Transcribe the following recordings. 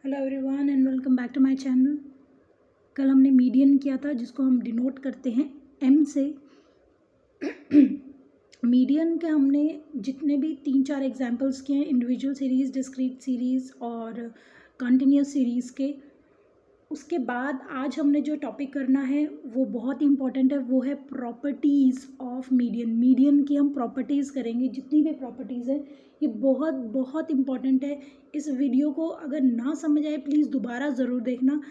Hello everyone and welcome back to my channel. कल हमने median किया था जिसको हम डिनोट करते हैं एम से। मीडियन के हमने जितने भी 3-4 एग्जांपल्स किए हैं, इंडिविजुअल सीरीज़, डिस्क्रीट सीरीज़ और कंटिन्यूस सीरीज़ के। उसके बाद आज हमने जो टॉपिक करना है वो बहुत ही इंपॉर्टेंट है, वो है प्रॉपर्टीज़ ऑफ मीडियन। मीडियन की हम प्रॉपर्टीज़ करेंगे, जितनी भी प्रॉपर्टीज़ हैं ये बहुत बहुत इंपॉर्टेंट है। इस वीडियो को अगर ना समझ आए प्लीज़ दोबारा ज़रूर देखना।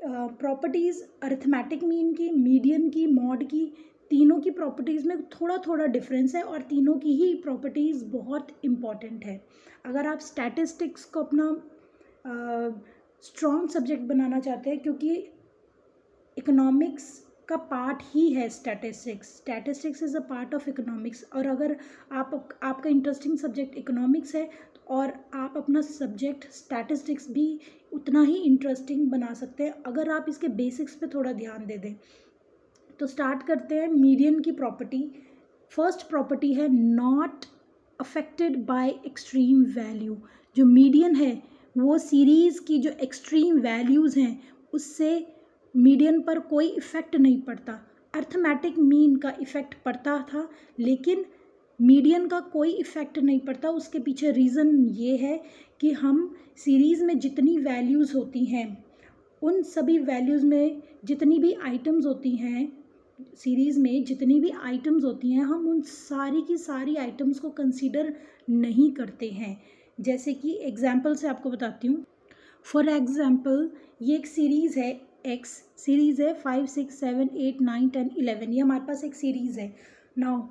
प्रॉपर्टीज़ अरिथमेटिक मीन की, मीडियन की, मॉड की, तीनों की प्रॉपर्टीज़ में थोड़ा थोड़ा डिफरेंस है और तीनों की ही प्रॉपर्टीज़ बहुत इम्पॉर्टेंट है। अगर आप स्टैटिस्टिक्स को अपना स्ट्रॉन्ग सब्जेक्ट बनाना चाहते हैं, क्योंकि इकोनॉमिक्स का पार्ट ही है statistics. Statistics is a part of economics. और अगर आपका इंटरेस्टिंग सब्जेक्ट इकोनॉमिक्स है और आप अपना सब्जेक्ट स्टैटिस्टिक्स भी उतना ही इंटरेस्टिंग बना सकते हैं अगर आप इसके बेसिक्स पे थोड़ा ध्यान दे दें। तो स्टार्ट करते हैं मीडियन की प्रॉपर्टी। फर्स्ट प्रॉपर्टी है not affected by extreme value. जो मीडियन है वो सीरीज़ की जो एक्सट्रीम वैल्यूज़ हैं उससे मीडियन पर कोई इफ़ेक्ट नहीं पड़ता। अर्थमेटिक मीन का इफ़ेक्ट पड़ता था लेकिन मीडियन का कोई इफ़ेक्ट नहीं पड़ता। उसके पीछे रीज़न ये है कि हम सीरीज़ में जितनी वैल्यूज़ होती हैं उन सभी वैल्यूज़ में जितनी भी आइटम्स होती हैं, सीरीज़ में जितनी भी आइटम्स होती हैं, हम उन सारी की सारी आइटम्स को कंसीडर नहीं करते हैं। जैसे कि एग्जांपल से आपको बताती हूँ। फॉर एग्जांपल ये एक सीरीज़ है, एक्स सीरीज़ है 5, 6, 7, 8, 9, 10, 11। ये हमारे पास एक सीरीज़ है। नाउ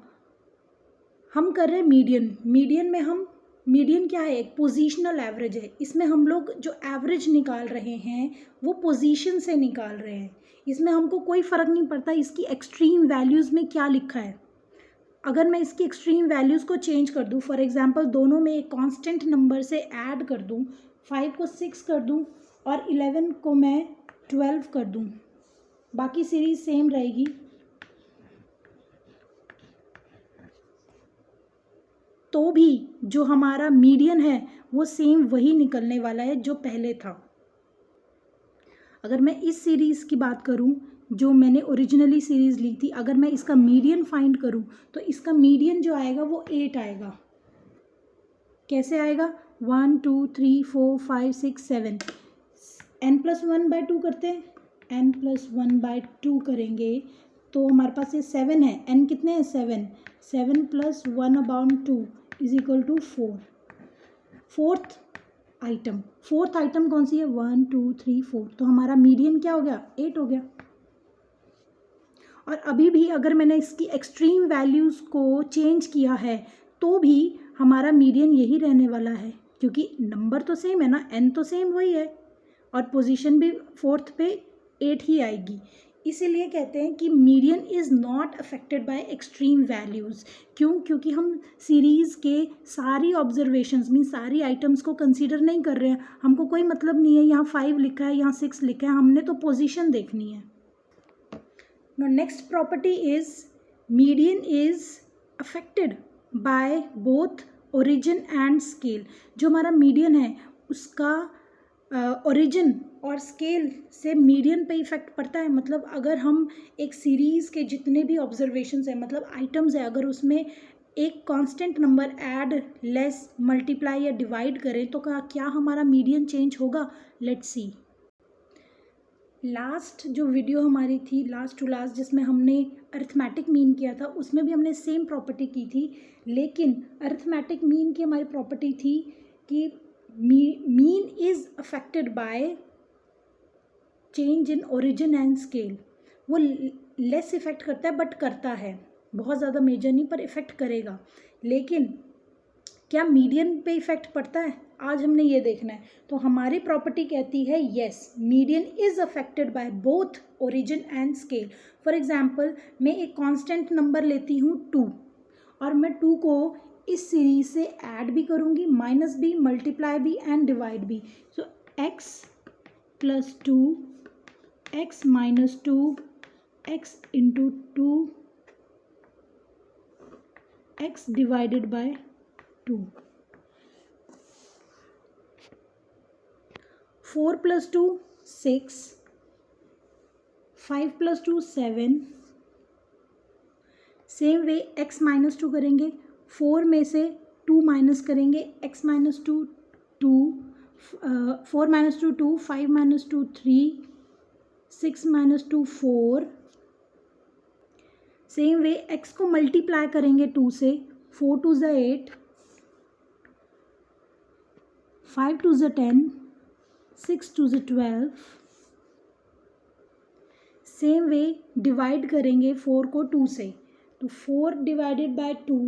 हम कर रहे हैं मीडियन। मीडियन क्या है? एक पोजीशनल एवरेज है। इसमें हम लोग जो एवरेज निकाल रहे हैं वो पोजीशन से निकाल रहे हैं। इसमें हमको कोई फ़र्क नहीं पड़ता इसकी एक्सट्रीम वैल्यूज़ में क्या लिखा है। अगर मैं इसकी एक्सट्रीम वैल्यूज़ को चेंज कर दूँ, फॉर एग्जांपल दोनों में एक कांस्टेंट नंबर से ऐड कर दूँ, 5 को 6 कर दूँ और 11 को मैं 12 कर दूँ, बाकी सीरीज़ सेम रहेगी। तो भी जो हमारा मीडियन है वो सेम वही निकलने वाला है जो पहले था। अगर मैं इस सीरीज़ की बात करूं जो मैंने ओरिजिनली सीरीज़ ली थी, अगर मैं इसका मीडियन फाइंड करूं तो इसका मीडियन जो आएगा वो 8 आएगा। कैसे आएगा? 1, 2, 3, 4, 5, 6, 7। n+1/2 करते हैं। n+1/2 करेंगे तो हमारे पास ये 7 है। n कितने हैं? 7। 7 + 1/2 = 4। फोर्थ आइटम कौन सी है? 1, 2, 3, 4। तो हमारा मीडियन क्या हो गया? 8 हो गया। और अभी भी अगर मैंने इसकी एक्सट्रीम वैल्यूज़ को चेंज किया है तो भी हमारा मीडियन यही रहने वाला है, क्योंकि नंबर तो सेम है ना, n तो सेम वही है और पोजीशन भी फोर्थ पे 8 ही आएगी। इसीलिए कहते हैं कि median is not affected by extreme values. क्यों? क्योंकि हम सीरीज़ के सारी ऑब्जर्वेशंस में सारी आइटम्स को कंसीडर नहीं कर रहे हैं। हमको कोई मतलब नहीं है यहाँ 5 लिखा है, यहाँ 6 लिखा है, हमने तो पोजीशन देखनी है। Now next property is median is affected by both origin and scale। जो हमारा मीडियन है उसका ओरिजिन और स्केल से मीडियन पे इफेक्ट पड़ता है। मतलब अगर हम एक सीरीज़ के जितने भी ऑब्जर्वेशंस हैं, मतलब आइटम्स है, अगर उसमें एक constant number add, less, multiply या डिवाइड करें तो क्या हमारा मीडियन चेंज होगा? Let's see. लास्ट जो वीडियो हमारी थी, लास्ट टू लास्ट, जिसमें हमने अरिथमेटिक मीन किया था, उसमें भी हमने सेम प्रॉपर्टी की थी। लेकिन अरिथमेटिक मीन की हमारी प्रॉपर्टी थी कि mean is affected by change in origin and scale. वो लेस इफ़ेक्ट करता है बट करता है, बहुत ज़्यादा मेजर नहीं पर इफ़ेक्ट करेगा। लेकिन क्या मीडियन पे इफेक्ट पड़ता है? आज हमने ये देखना है। तो हमारी प्रॉपर्टी कहती है yes, median is affected by both origin and scale. For example मैं एक कांस्टेंट नंबर लेती हूँ 2 और मैं 2 को इस सीरीज से ऐड भी करूँगी, माइनस भी, मल्टीप्लाई भी एंड डिवाइड भी। सो x + 2, x - 2, x × 2, x / 2। 4 + 2 6, 5 + 2 7. Same way x - 2 करेंगे, 4 में से 2 माइनस करेंगे, x - 2 2, 4 - 2 2, 5 - 2 3, 6 - 2 4. सेम वे x को मल्टीप्लाई करेंगे 2 से, 4 2 ज़ा 8, 5 2 ज़ा 10, 6 2 ज़ा 12. सेम वे डिवाइड करेंगे 4 को 2 से, तो 4 divided by 2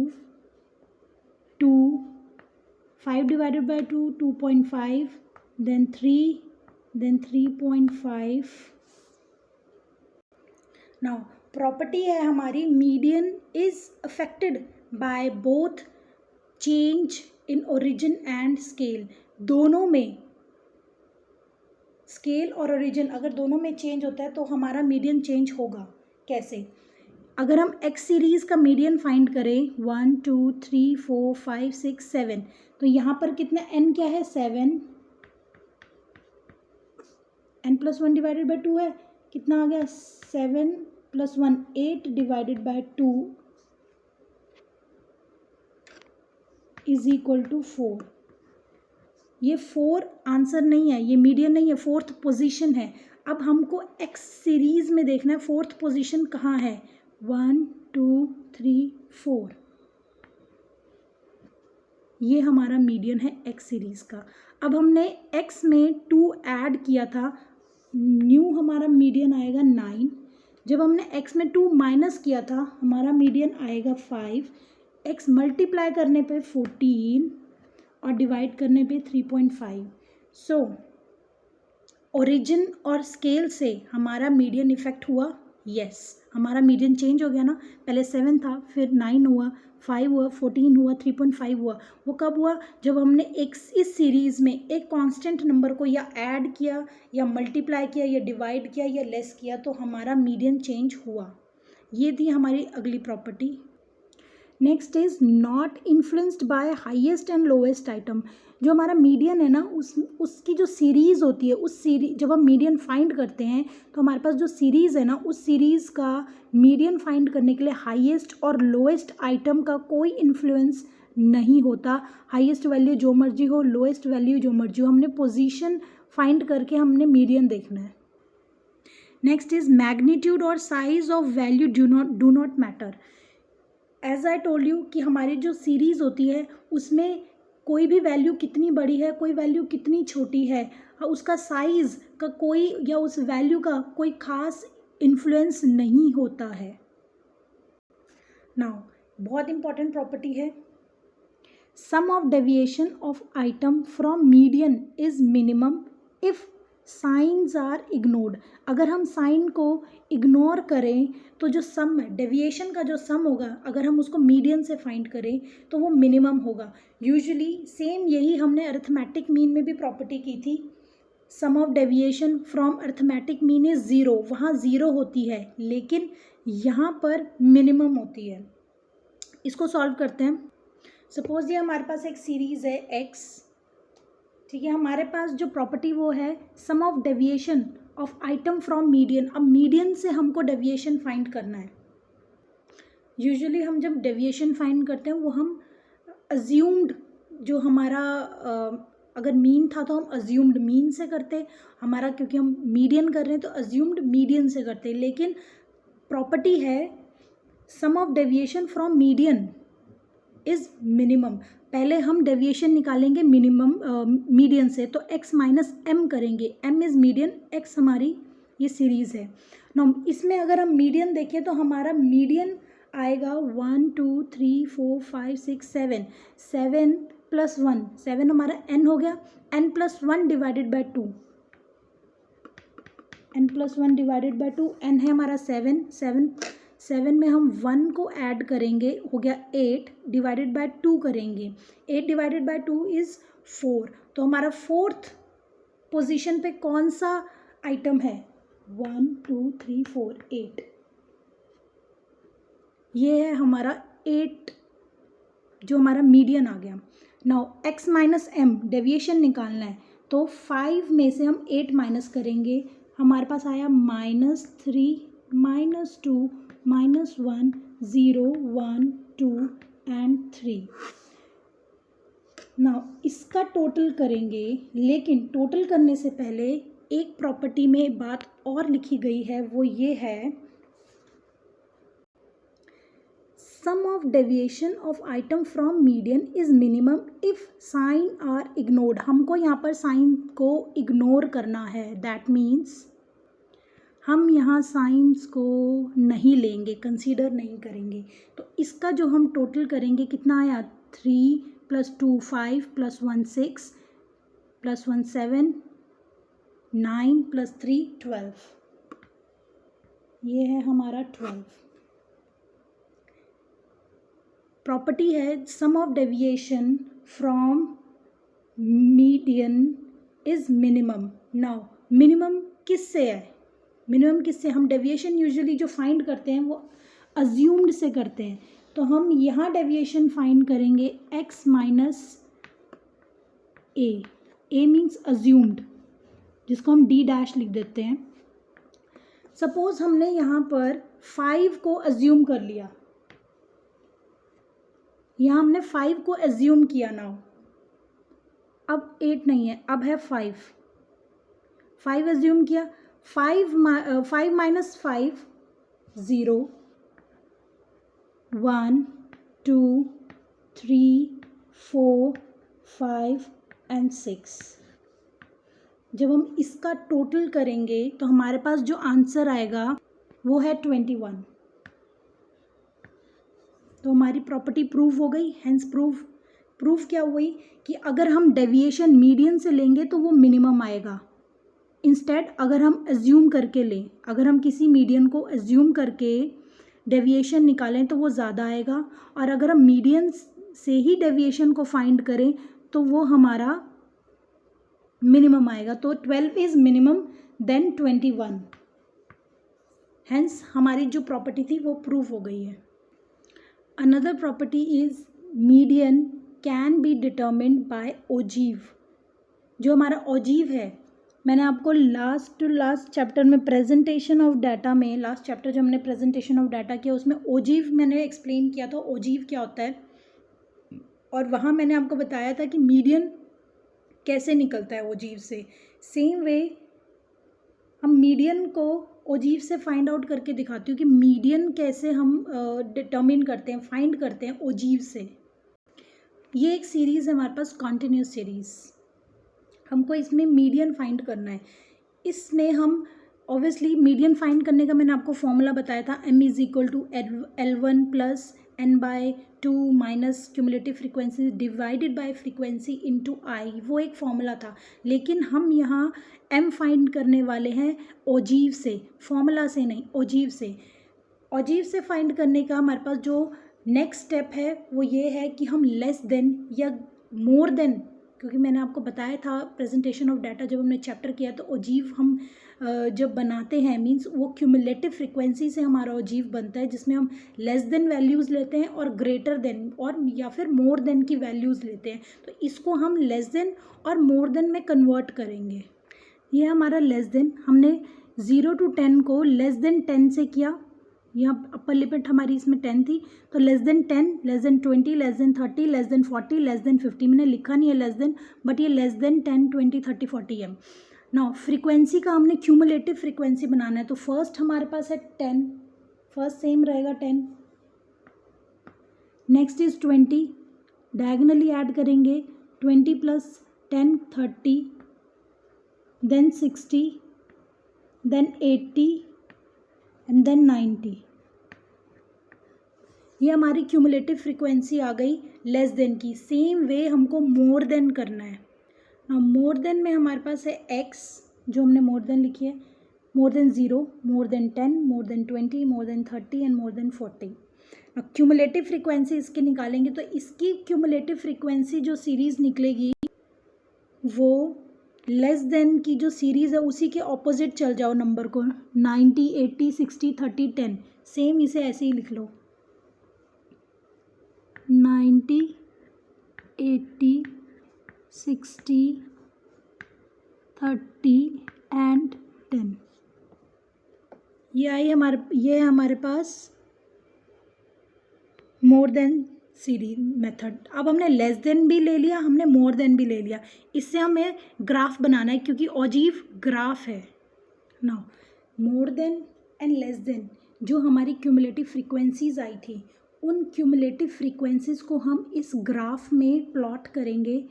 2, 5 divided by 2 2.5, then 3, then 3.5. Now property है हमारी, median is affected by both change in origin and scale. दोनों में, स्केल और ओरिजिन अगर दोनों में चेंज होता है तो हमारा मीडियन चेंज होगा. कैसे? अगर हम एक्स सीरीज़ का मीडियन फाइंड करें 1 2 3 4 5 6 7, तो यहाँ पर कितना n क्या है 7, n + 1 डिवाइडेड बाय 2 है, कितना आ गया 7 + 1 8 डिवाइडेड बाय 2 = 4. ये 4 आंसर नहीं है, ये मीडियन नहीं है, 4th पोजीशन है. अब हमको एक्स सीरीज़ में देखना है 4th पोजीशन कहाँ है. 1 2 3 4, ये हमारा मीडियन है एक्स सीरीज़ का. अब हमने एक्स में 2 ऐड किया था, न्यू हमारा मीडियन आएगा 9. जब हमने एक्स में 2 माइनस किया था, हमारा मीडियन आएगा 5. एक्स मल्टीप्लाई करने पे 14 और डिवाइड करने पे 3.5. सो ओरिजिन और स्केल से हमारा मीडियन इफेक्ट हुआ. यस, हमारा मीडियन चेंज हो गया ना. पहले 7 था, फिर 9 हुआ, 5 हुआ, 14 हुआ, 3.5 हुआ. वो कब हुआ? जब हमने इस सीरीज़ में एक कांस्टेंट नंबर को या ऐड किया या मल्टीप्लाई किया या डिवाइड किया या लेस किया, तो हमारा मीडियन चेंज हुआ. ये थी हमारी अगली property. Next is not influenced by highest and lowest item. जो हमारा मीडियन है ना, उसकी जो सीरीज़ होती है, उस सीरीज जब हम मीडियन फाइंड करते हैं तो हमारे पास जो सीरीज़ है ना, उस सीरीज़ का मीडियन फाइंड करने के लिए हाईएस्ट और लोएस्ट आइटम का कोई इन्फ्लुएंस नहीं होता. हाईएस्ट वैल्यू जो मर्जी हो, लोएस्ट वैल्यू जो मर्जी हो, हमने पोजीशन फाइंड करके हमने मीडियन देखना है. नेक्स्ट इज मैग्नीट्यूड और size of value do not matter. As I told you कि हमारी जो सीरीज़ होती है उसमें कोई भी वैल्यू कितनी बड़ी है, कोई वैल्यू कितनी छोटी है, उसका साइज़ का कोई या उस वैल्यू का कोई ख़ास इन्फ्लुएंस नहीं होता है. नाउ बहुत इंपॉर्टेंट प्रॉपर्टी है, sum of deviation of item from median is minimum if signs are ignored. अगर हम साइन को इग्नोर करें तो जो सम है, डेविएशन का जो सम होगा, अगर हम उसको मीडियन से फाइंड करें तो वो मिनिमम होगा. यूजुअली सेम यही हमने अरिथमेटिक मीन में भी प्रॉपर्टी की थी. Sum of deviation from arithmetic mean is 0. वहाँ 0 होती है, लेकिन यहाँ पर मिनिमम होती है. इसको सॉल्व करते हैं. सपोज ये हमारे पास एक सीरीज़ है x, ठीक है. हमारे पास जो प्रॉपर्टी वो है sum of deviation of item from median. अब मीडियन से हमको डेविएशन फाइंड करना है. यूजुअली हम जब डेविएशन फाइंड करते हैं वो हम अज्यूम्ड, जो हमारा अगर मीन था तो हम अज्यूम्ड मीन से करते हमारा, क्योंकि हम मीडियन कर रहे हैं तो अज्यूम्ड मीडियन से करते. लेकिन प्रॉपर्टी है sum of deviation from median is minimum. पहले हम डेविएशन निकालेंगे मिनिमम मीडियन से, तो x - m करेंगे. m इज़ मीडियन, x हमारी ये सीरीज़ है ना. इसमें अगर हम मीडियन देखें तो हमारा मीडियन आएगा 1 2 3 4 5 6 7. 7 + 1, 7 हमारा n हो गया. n + 1 divided by 2, n + 1 divided by 2, n है हमारा 7 में हम 1 को ऐड करेंगे, हो गया 8 डिवाइडेड बाय 2 करेंगे. 8 डिवाइडेड बाय 2 इज़ 4. तो हमारा 4th पोजीशन पे कौन सा आइटम है? 1 2 3 4 8. ये है हमारा 8 जो हमारा मीडियन आ गया. नाउ x - m डेविएशन निकालना है, तो 5 में से हम 8 माइनस करेंगे, हमारे पास आया -3 -2 -1 0 1 2 एंड 3। नाउ इसका टोटल करेंगे, लेकिन टोटल करने से पहले एक प्रॉपर्टी में बात और लिखी गई है, वो ये है sum of deviation of item from median is minimum if sign are ignored. हमको यहाँ पर साइन को इग्नोर करना है, दैट मीन्स हम यहाँ साइंस को नहीं लेंगे, कंसीडर नहीं करेंगे। तो इसका जो हम टोटल करेंगे कितना आया, 3 + 2 5 + 1 6 + 1 7 9 + 3 12। ये है हमारा 12। प्रॉपर्टी है sum of deviation from median is minimum. Now minimum किससे है, मिनिमम किससे, हम डेविएशन यूजुअली जो फाइंड करते हैं वो अज्यूम्ड से करते हैं। तो हम यहाँ डेविएशन फाइंड करेंगे x - a, a means assumed, जिसको हम d' लिख देते हैं। सपोज हमने यहाँ पर 5 को अज्यूम कर लिया, यहाँ हमने 5 को एज्यूम किया। नाउ अब 8 नहीं है, अब है 5 एज्यूम किया, 5 - 5 0 1 2 3 4 5 एंड 6। जब हम इसका टोटल करेंगे तो हमारे पास जो आंसर आएगा वो है 21। तो हमारी प्रॉपर्टी प्रूव हो गई। हेंस प्रूफ क्या हुई कि अगर हम डेविएशन मीडियन से लेंगे तो वो मिनिमम आएगा। इंस्टेड अगर हम एज्यूम करके लें, अगर हम किसी मीडियन को एज्यूम करके डेविएशन निकालें तो वो ज़्यादा आएगा, और अगर हम मीडियन से ही डेविएशन को फाइंड करें तो वो हमारा मिनिमम आएगा। तो 12 इज़ मिनिमम देन 21। हेंस हमारी जो प्रॉपर्टी थी वो प्रूव हो गई है। Another property is median can be determined by ogive। जो हमारा ogive है, मैंने आपको लास्ट चैप्टर में प्रेजेंटेशन ऑफ डाटा में, लास्ट चैप्टर जो हमने प्रेजेंटेशन ऑफ डाटा किया उसमें ogive मैंने एक्सप्लेन किया था, ogive क्या होता है, और वहाँ मैंने आपको बताया था कि मीडियन कैसे निकलता है ogive से। सेम वे हम मीडियन को ओजीव से फाइंड आउट करके दिखाती हूँ कि मीडियन कैसे हम डिटर्मिन करते हैं, फाइंड करते हैं ओजीव से। ये एक सीरीज़ है हमारे पास, कॉन्टिन्यूस सीरीज़। हमको इसमें मीडियन फाइंड करना है। इसमें हम ऑब्वियसली मीडियन फाइंड करने का मैंने आपको फॉर्मूला बताया था, m = L1 + n/2 - cumulative frequency divided by frequency into I, वो एक फॉर्मूला था। लेकिन हम यहाँ m फाइंड करने वाले हैं ओजीव से, फॉर्मूला से नहीं, ओजीव से। ओजीव से फाइंड करने का हमारे पास जो नेक्स्ट स्टेप है वो ये है कि हम लेस देन या मोर देन, क्योंकि मैंने आपको बताया था प्रेजेंटेशन ऑफ डाटा जब हमने चैप्टर किया तो ओजीव हम जब बनाते हैं मींस वो क्यूमुलेटिव फ्रीक्वेंसी से हमारा ओजीव बनता है, जिसमें हम लेस देन वैल्यूज़ लेते हैं और ग्रेटर देन और या फिर मोर देन की वैल्यूज़ लेते हैं। तो इसको हम लेस देन और मोर देन में कन्वर्ट करेंगे। ये हमारा लेस देन, हमने 0 to 10 को लेस देन 10 से किया, यहाँ अपर लिमिट हमारी इसमें 10 थी, तो less than 10, less than 20, less than 30, less than 40, less than 50। मैंने लिखा नहीं है लेस देन, बट ये लेस देन 10 20 30 40 है। नाउ फ्रीक्वेंसी का हमने क्यूमुलेटिव फ्रीक्वेंसी बनाना है, तो फर्स्ट हमारे पास है 10, फर्स्ट सेम रहेगा 10, नेक्स्ट इज 20, डायगनली ऐड करेंगे 20 + 10 30, देन 60, देन 80 एंड देन 90। ये हमारी क्यूमुलेटिव फ्रीक्वेंसी आ गई लेस देन की। सेम वे हमको मोर देन करना है। ना मोर देन में हमारे पास है x, जो हमने मोर देन लिखी है, more than 0, more than 10, more than 20, more than 30 and more than 40। Cumulative frequency इसकी निकालेंगे तो इसकी क्यूमुलेटिव फ्रीक्वेंसी जो सीरीज़ निकलेगी वो लेस देन की जो सीरीज़ है उसी के ऑपोजिट चल जाओ नंबर को, 90 80 60 30 10। सेम इसे ऐसे ही लिख लो, 90 80 60 30 एंड 10। ये है हमारे पास मोर देन सीरीज मेथड। अब हमने लेस देन भी ले लिया, हमने मोर देन भी ले लिया। इससे हमें ग्राफ बनाना है क्योंकि ऑजीव ग्राफ है। Now more than and less than जो हमारी क्यूमुलेटिव फ्रीक्वेंसीज आई थी, उन क्यूमुलेटिव फ्रीक्वेंसीज को हम इस ग्राफ में प्लॉट करेंगे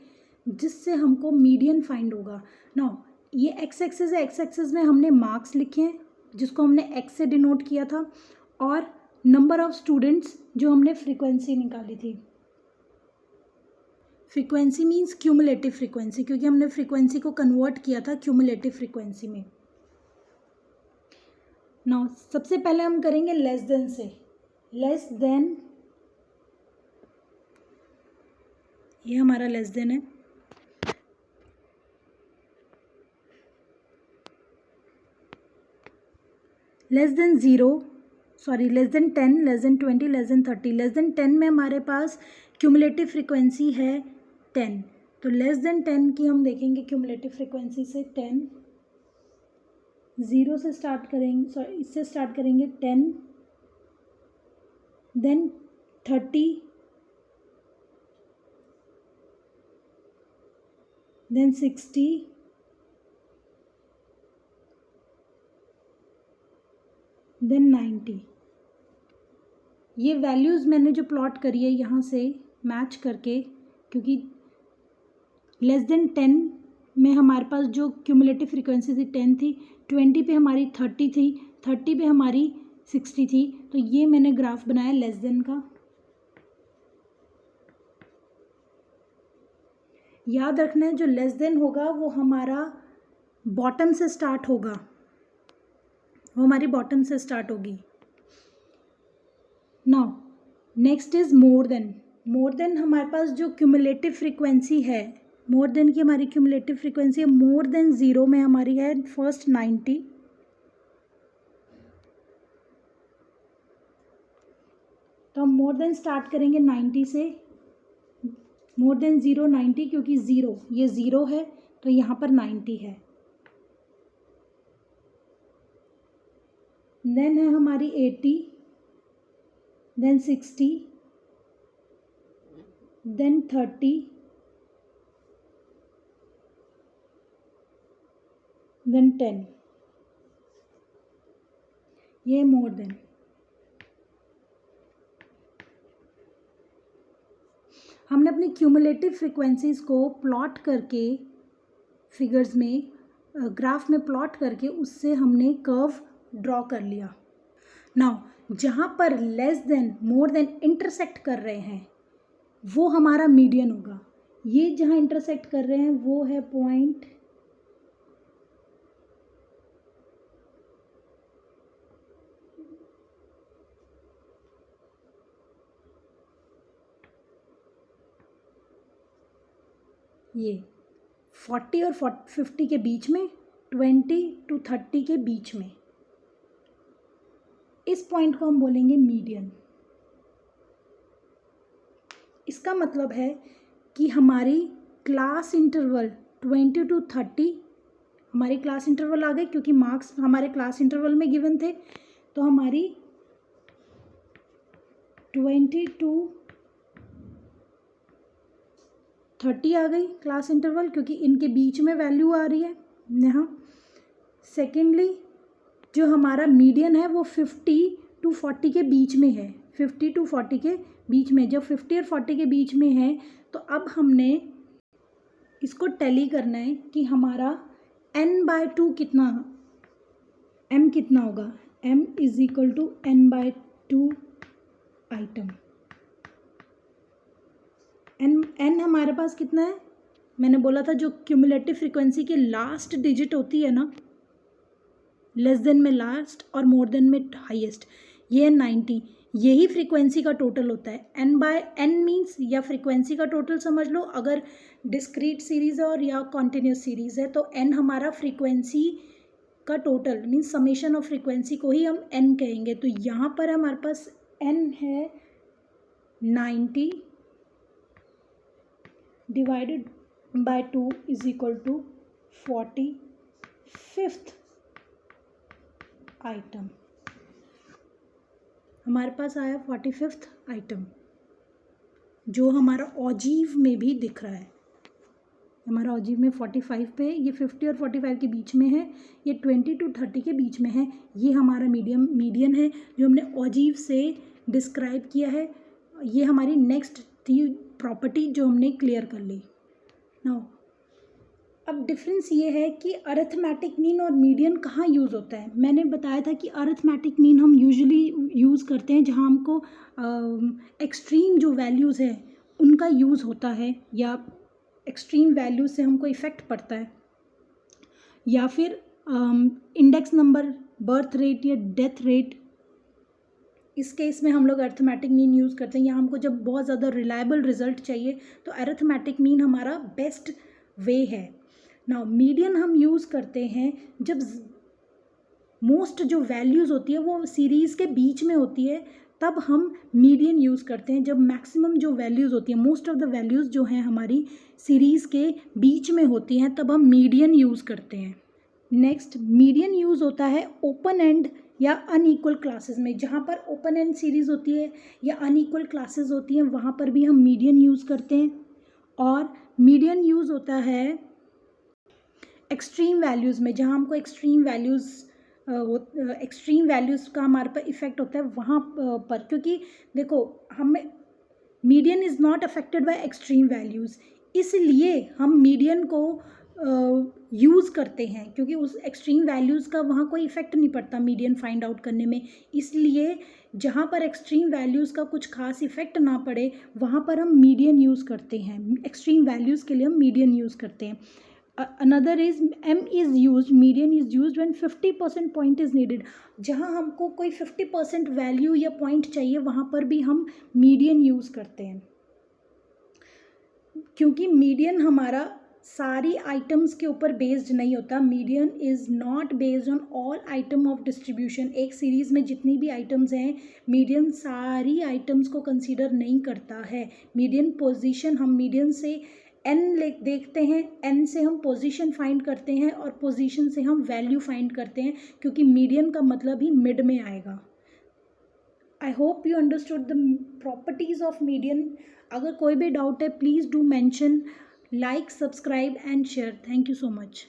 जिससे हमको मीडियन फाइंड होगा। नाउ ये एक्स एक्सिस है, एक्स एक्सिस में हमने मार्क्स लिखे हैं जिसको हमने एक्स से डिनोट किया था, और नंबर ऑफ स्टूडेंट्स जो हमने फ्रीक्वेंसी निकाली थी। फ्रीक्वेंसी मीन्स क्यूमुलेटिव फ्रीक्वेंसी, क्योंकि हमने फ्रीक्वेंसी को कन्वर्ट किया था क्यूमुलेटिव फ्रीक्वेंसी में। नाउ सबसे पहले हम करेंगे लेस देन से। लेस देन, ये हमारा लेस देन है। Less than 0, sorry less than 10, less than 20, less than 30। Less than 10 में हमारे पास क्यूमुलेटिव फ्रीक्वेंसी है 10, तो लेस देन 10 की हम देखेंगे क्यूमुलेटिव फ्रीक्वेंसी से 10। 0 से स्टार्ट करेंगे, सॉरी इससे स्टार्ट करेंगे 10, देन 30, देन 60, देन 90। ये वैल्यूज़ मैंने जो प्लॉट करी है यहाँ से मैच करके, क्योंकि लेस देन 10 में हमारे पास जो क्यूमुलेटिव फ्रीक्वेंसी थी 10 थी, 20 पे हमारी 30 थी, 30 पे हमारी 60 थी, तो ये मैंने ग्राफ बनाया लेस देन का। याद रखना है जो लेस देन होगा वो हमारा बॉटम से स्टार्ट होगा, वो हमारी बॉटम से स्टार्ट होगी। Now next is more than. More than हमारे पास जो क्यूमुलेटिव फ्रीक्वेंसी है, मोर देन की हमारी क्यूमुलेटिव फ्रीक्वेंसी है मोर देन 0 में हमारी है फर्स्ट 90, तो हम मोर देन स्टार्ट करेंगे 90 से। मोर देन 0 90, क्योंकि 0 ये 0 है तो यहाँ पर 90 है। देन है हमारी 80, देन 60, देन 30, देन 10। ये मोर देन। हमने अपनी क्यूमुलेटिव फ्रीक्वेंसीज को प्लॉट करके फिगर्स में, ग्राफ में प्लॉट करके उससे हमने कर्व ड्रॉ कर लिया। नाउ जहाँ पर less than more than intersect कर रहे हैं वो हमारा मीडियन होगा। ये जहाँ इंटरसेक्ट कर रहे हैं वो है पॉइंट, ये 40 और 50 के बीच में, 20 to 30 के बीच में, इस पॉइंट को हम बोलेंगे मीडियन। इसका मतलब है कि हमारी क्लास इंटरवल 20 to 30, हमारी क्लास इंटरवल आ गई क्योंकि मार्क्स हमारे क्लास इंटरवल में गिवन थे, तो हमारी 20 to 30 आ गई क्लास इंटरवल, क्योंकि इनके बीच में वैल्यू आ रही है यहाँ। सेकेंडली जो हमारा मीडियन है वो 50 to 40 के बीच में है, 50 to 40 के बीच में। जब 50 और 40 के बीच में है तो अब हमने इसको टैली करना है कि हमारा n/2 कितना, m कितना होगा। m is equal to n/2 item. n हमारे पास कितना है, मैंने बोला था जो क्यूमुलेटिव फ्रीक्वेंसी के लास्ट डिजिट होती है ना, लेस देन में लास्ट और मोर देन में हाईएस्ट, ये है 90। यही फ्रीक्वेंसी का टोटल होता है। n/n मीन्स या फ्रीक्वेंसी का टोटल समझ लो, अगर डिस्क्रीट सीरीज़ है और या कॉन्टिन्यूस सीरीज़ है तो n हमारा फ्रीक्वेंसी का total means summation of frequency को ही हम n कहेंगे। तो यहाँ पर हमारे पास n है 90 divided by 2 is equal to 45th item, हमारे पास आया 45th आइटम, जो हमारा ऑजीव में भी दिख रहा है। हमारा ऑजीव में 45 पे, ये 50 और 45 के बीच में है, ये 20 to 30 के बीच में है। ये हमारा मीडियन है जो हमने ऑजीव से डिस्क्राइब किया है। ये हमारी नेक्स्ट थी प्रॉपर्टी जो हमने क्लियर कर ली। नाउ अब डिफरेंस ये है कि अरिथमेटिक मीन और मीडियन कहाँ यूज़ होता है। मैंने बताया था कि अरिथमेटिक मीन हम यूजुअली यूज़ करते हैं जहाँ हमको एक्सट्रीम जो वैल्यूज़ है उनका यूज़ होता है, या एक्सट्रीम वैल्यूज से हमको इफ़ेक्ट पड़ता है, या फिर इंडेक्स नंबर, बर्थ रेट या डेथ रेट। इस केस में हम लोग अरिथमेटिक मीन यूज़ करते हैं, या हमको जब बहुत ज़्यादा रिलायबल रिजल्ट चाहिए तो अरिथमेटिक मीन हमारा बेस्ट वे है। नाउ मीडियन हम यूज़ करते हैं जब मोस्ट जो वैल्यूज़ होती है वो सीरीज़ के बीच में होती है, तब हम मीडियन यूज़ करते हैं। जब मैक्सिमम जो वैल्यूज़ होती हैं, मोस्ट ऑफ द वैल्यूज़ जो हैं हमारी सीरीज़ के बीच में होती हैं, तब हम मीडियन यूज़ करते हैं। नेक्स्ट, मीडियन यूज़ होता है ओपन एंड या अनइक्वल क्लासेस में। जहाँ पर ओपन एंड सीरीज़ होती है या अनइक्वल क्लासेस होती हैं, वहाँ पर भी हम मीडियन यूज़ करते हैं। और मीडियन यूज़ होता है एक्सट्रीम वैल्यूज़ में, जहाँ हमको एक्सट्रीम वैल्यूज़ का हमारे पर इफ़ेक्ट होता है वहाँ पर, क्योंकि देखो हमें median is not affected by extreme values, इसलिए हम मीडियन को यूज़ करते हैं, क्योंकि उस एक्सट्रीम वैल्यूज़ का वहाँ कोई इफ़ेक्ट नहीं पड़ता मीडियन फाइंड आउट करने में। इसलिए जहाँ पर एक्सट्रीम वैल्यूज़ का कुछ खास इफ़ेक्ट ना पड़े वहाँ पर हम मीडियन यूज़ करते हैं। एक्सट्रीम वैल्यूज़ के लिए हम मीडियन यूज़ करते हैं। Another is M is used, median is used when 50% point is needed। जहाँ हमको कोई 50% वैल्यू या पॉइंट चाहिए वहाँ पर भी हम मीडियन यूज़ करते हैं, क्योंकि मीडियन हमारा सारी आइटम्स के ऊपर बेस्ड नहीं होता। Median is not based on all item of distribution. एक सीरीज़ में जितनी भी आइटम्स हैं, मीडियन सारी आइटम्स को कंसीडर नहीं करता है। मीडियन पोजीशन, हम मीडियन से एन देखते हैं, एन से हम पोजीशन फाइंड करते हैं और पोजीशन से हम वैल्यू फाइंड करते हैं, क्योंकि मीडियन का मतलब ही मिड में आएगा। I hope you understood the properties of median. अगर कोई भी डाउट है please do mention, like, subscribe and share. Thank you so much.